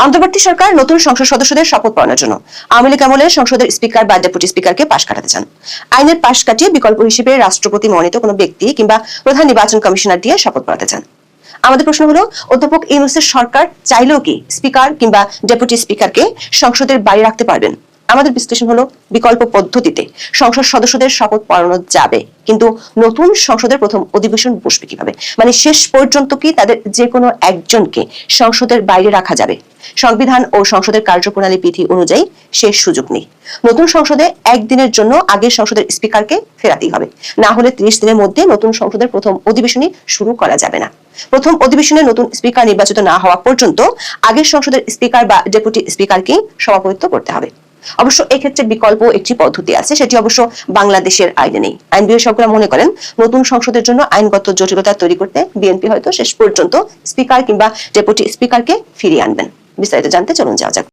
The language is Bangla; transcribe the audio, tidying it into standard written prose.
অন্তর্বর্তী সরকার নতুন সংসদ সদস্যদের শপথ পড়ানোর জন্য আওয়ামী লীগ আমলে সংসদের স্পিকার বা ডেপুটি স্পিকারকে পাশ কাটাতে চান। আইনের পাশ কাটিয়ে বিকল্প হিসেবে রাষ্ট্রপতি মনোনীত কোনো ব্যক্তি কিংবা প্রধান নির্বাচন কমিশনার দিয়ে শপথ পড়াতে চান। আমাদের প্রশ্ন হলো, অধ্যাপক ইউনূসের সরকার চাইলেও কি স্পিকার কিংবা ডেপুটি স্পিকারকে সংসদের বাইরে রাখতে পারবেন? আমাদের বিশ্লেষণ হলো, বিকল্প পদ্ধতিতে সংসদ সদস্যদের শপথ পড়ানো যাবে, কিন্তু নতুন সংসদের প্রথম অধিবেশন বসবে কিভাবে? মানে শেষ পর্যন্ত কি তাদের যে কোনো একজনকে সংসদের বাইরে রাখা যাবে? সংবিধান ও সংসদের কার্যপ্রণালী বিধি অনুযায়ী শেষ সুযোগ নেই। নতুন সংসদে একদিনের জন্য আগের সংসদের স্পিকারকে ফেরাতেই হবে, না হলে 30 দিনের মধ্যে নতুন সংসদের প্রথম অধিবেশনই শুরু করা যাবে না। প্রথম অধিবেশনে নতুন স্পিকার নির্বাচিত না হওয়া পর্যন্ত আগের সংসদের স্পিকার বা ডেপুটি স্পিকারকে সভাপতিত্ব করতে হবে। অবশ্য এক্ষেত্রে বিকল্প একটি পদ্ধতি আছে, সেটি অবশ্য বাংলাদেশের আইনে নেই। আইন বিশেষজ্ঞরা মনে করেন, নতুন সংসদের জন্য আইনগত জটিলতা তৈরি করতে বিএনপি হয়তো শেষ পর্যন্ত স্পিকার কিংবা ডেপুটি স্পিকারকে ফিরিয়ে আনবেন। বিস্তারিত জানতে চলুন যাওয়া যাক।